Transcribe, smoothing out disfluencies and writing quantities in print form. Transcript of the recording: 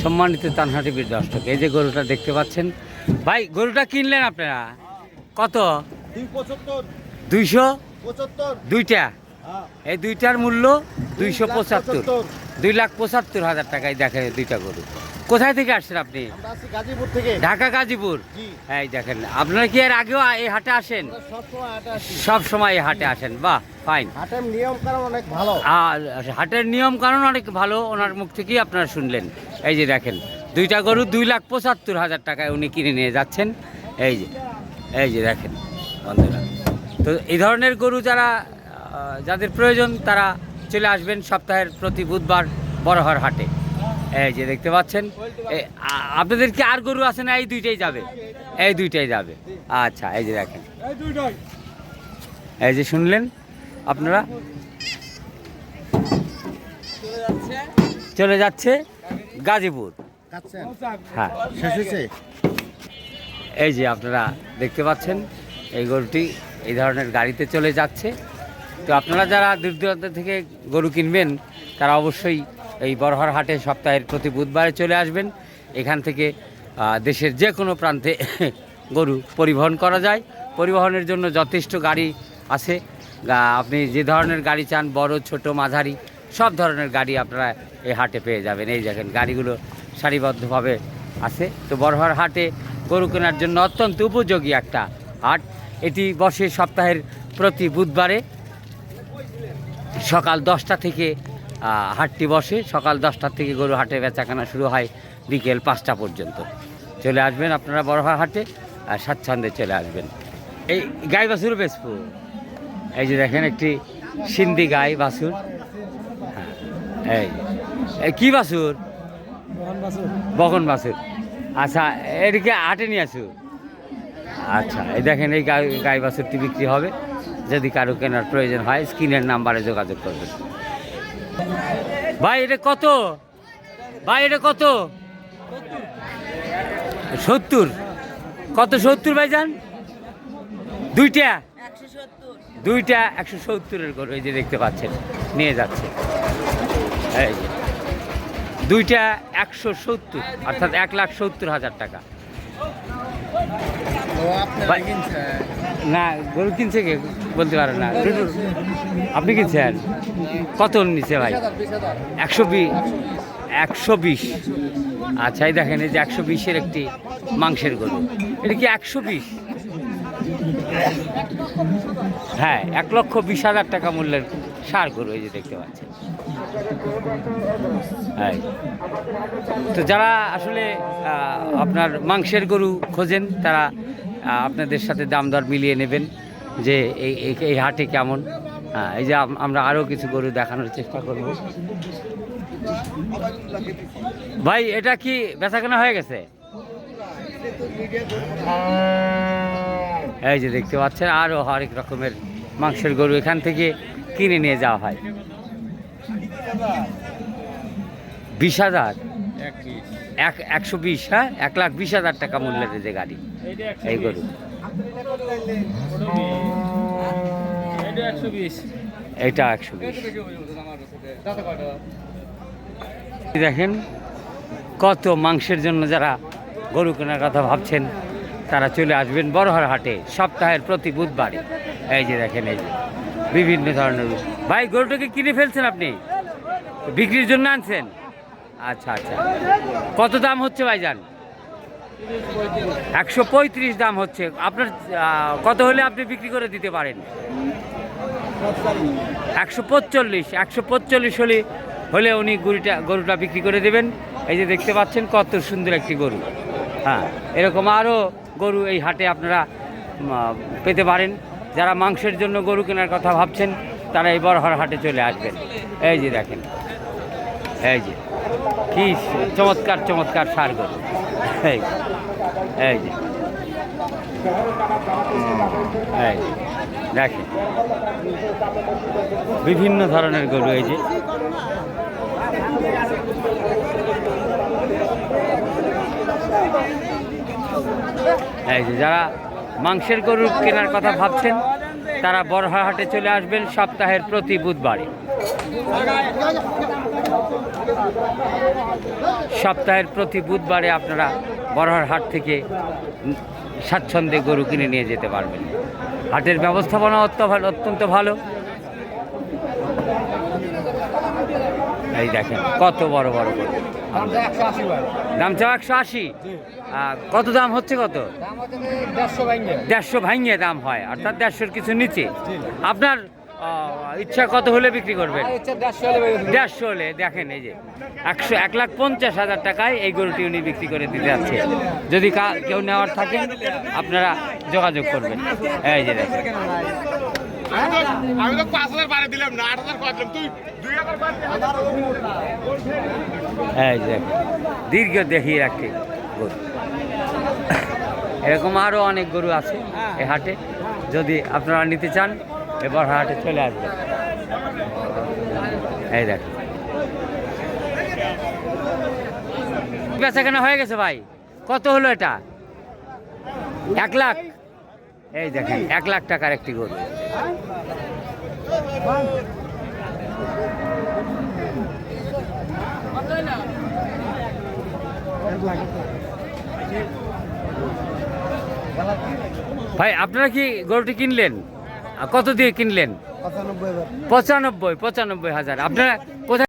সম্মানিত তানহা টিভির দর্শক, এই যে গরুটা দেখতে পাচ্ছেন ভাই, গরুটা কিনলেন আপনারা কত? 275 দুইটা। এই দুইটার মূল্য 275, 2,75,000 টাকায় দেখেন দুইটা গরু। কোথায় থেকে আসছেন আপনি? গাজীপুর থেকে। ঢাকা গাজীপুর। এই দেখেন, আপনারা কি এর আগেও এই হাটে আসেন? সব সময় এই হাটে আসেন, বাহ ফাইন। হাটের নিয়ম কানুন অনেক ভালো। হাটের নিয়ম কানুন অনেক ভালো, ওনার মুখ থেকেই আপনারা শুনলেন। এই যে দেখেন দুইটা গরু 2,75,000 টাকায় উনি কিনে নিয়ে যাচ্ছেন। এই যে দেখেন বন্ধুরা, তো এই ধরনের গরু যাদের প্রয়োজন তারা চলে আসবেন সপ্তাহের প্রতি বুধবার বড়হার হাটে। এই যে দেখতে পাচ্ছেন, আপনাদের কি আর গরু আছে না এই দুইটাই যাবে? এই দুইটাই যাবে। আচ্ছা, এই যে দেখেন, এই যে শুনলেন আপনারা, চলে যাচ্ছে গাজীপুর। হ্যাঁ, এই যে আপনারা দেখতে পাচ্ছেন এই গরুটি এই ধরনের গাড়িতে চলে যাচ্ছে। তো আপনারা যারা দূর দূরান্ত থেকে গরু কিনবেন তারা অবশ্যই এই বড়হার হাটে সপ্তাহের প্রতি বুধবারে চলে আসবেন। এখান থেকে দেশের যে কোনো প্রান্তে গরু পরিবহন করা যায়। পরিবহনের জন্য যথেষ্ট গাড়ি আছে। আপনি যে ধরনের গাড়ি চান, বড় ছোট মাঝারি সব ধরনের গাড়ি আপনারা এই হাটে পেয়ে যাবেন। এই দেখেন গাড়িগুলো সারিবদ্ধভাবে আছে। তো বড়হার হাটে গরু কেনার জন্য অত্যন্ত উপযোগী একটা হাট। এটি বসে সপ্তাহের প্রতি বুধবারে সকাল 10টা থেকে হাটটি বসে। সকাল 10টা থেকে গরু হাটে বেচাকেনা শুরু হয় বিকেল 5টা পর্যন্ত। চলে আসবেন আপনারা বড়হার হাটে আর স্বাচ্ছন্দ্যে চলে আসবেন। এই গাই বাছুর বেচবো। এই যে দেখেন একটি সিন্ধি গাই বাছুর। হ্যাঁ, এই কি বাছুর? বকন বাছুর। আচ্ছা, এদিকে হাটে নিয়ে আসু। আচ্ছা, এই দেখেন এই গাই বাছুরটি বিক্রি হবে। যদি কারো কেনার প্রয়োজন হয় স্ক্রিনের নাম্বারে যোগাযোগ করবেন। ভাই এটা কত? ভাই এটা কত? 70। কত 70 ভাইজান? দুইটা 170-এর গরু এই যে দেখতে পাচ্ছেন নিয়ে যাচ্ছে। এই যে দুইটা 170, অর্থাৎ 1,70,000 টাকা। না, গরু কিনছে কে বলতে পারেন না। আপনি কিনছেন কত নিচ্ছে ভাই? 120। আচ্ছা, এই দেখেন এই যে 120-এর একটি মাংসের গরু। এটা কি 120? হ্যাঁ, 1,20,000 টাকা মূল্যের ষাঁড় গরু এই যে দেখতে পাচ্ছেন। হ্যাঁ, তো যারা আসলে আপনার মাংসের গরু খোঁজেন তারা আপনাদের সাথে দাম দর মিলিয়ে নেবেন যে এই হাটে কেমন। এই যে আমরা আরও কিছু গরু দেখানোর চেষ্টা করব। ভাই এটা কি বেচাকেনা হয়ে গেছে? এই যে দেখতে পাচ্ছেন আরও হরেক রকমের মাংসের গরু এখান থেকে কিনে নিয়ে যাওয়া হয়। 20,000, 120, হ্যাঁ, 1,20,000 টাকা মূল্যের যে গাড়ি এই গরু। এটা 120। দেখেন কত মাংসের জন্য যারা গরু কেনার কথা ভাবছেন তারা চলে আসবেন বড়হার হাটে সপ্তাহের প্রতি বুধবারে। এই যে দেখেন এই যে বিভিন্ন ধরনের। ভাই গরুটাকে কিনে ফেলছেন আপনি? বিক্রির জন্য আনছেন? আচ্ছা আচ্ছা, কত দাম হচ্ছে ভাইজান? 135 দাম হচ্ছে। আপনার কত হলে আপনি বিক্রি করে দিতে পারেন? 145 হলে উনি গরুটা বিক্রি করে দেবেন। এই যে দেখতে পাচ্ছেন কত সুন্দর একটি গরু। হ্যাঁ, এরকম আরও গরু এই হাটে আপনারা পেতে পারেন। যারা মাংসের জন্য গরু কেনার কথা ভাবছেন তারা এই বড়হার হাটে চলে আসবেন। এই যে দেখেন এই যে কি চমৎকার ষাঁড় গরু। এই যে দেখেন বিভিন্ন ধরনের গরু। এই যে যারা মাংসের গরু কেনার কথা ভাবছেন তারা বড়হার হাটে চলে আসবেন সপ্তাহের প্রতি বুধবারে। সপ্তাহের প্রতি বুধবারে আপনারা বড়হার হাট থেকে স্বাচ্ছন্দ্যে গরু কিনে নিয়ে যেতে পারবেন। হাটের ব্যবস্থাপনা অত্যন্ত ভালো। এই দেখেন কত বড় বড় গরু। দাম চাও 180। কত দাম হচ্ছে? কত? 150 ভাঙিয়ে দাম হয়, অর্থাৎ 150-র কিছু নিচে। আপনার ইচ্ছা কত হলে বিক্রি করবেন? 150 হলে। দেখেন এই যে 1,50,000 টাকায় এই গরুটি উনি বিক্রি করে দিতে যাচ্ছে। যদি কেউ নেওয়ার থাকে আপনারা যোগাযোগ করবেন। এই যে দেখেন, আমি তো 5,000 বাড়ি দিলাম না, 8,000 দিলাম, তুই 2,000 বাড়ি এই যে দেখেন দীর্ঘ দেখিয়ে রাখে গরু। এরকম আরও অনেক গরু আছে এই হাটে। যদি আপনারা নিতে চান এবার হাটে চলে আসবেন। এই দেখেন বেচা কেনা হয়ে গেছে ভাই। কত হলো এটা? 1 লাখ। এই দেখেন 1 লাখ টাকার একটি গরু। ভাই আপনারা কি গরুটি কিনলেন? কত দিয়ে কিনলেন? 95,000। 95,000। আপনারা কোথায়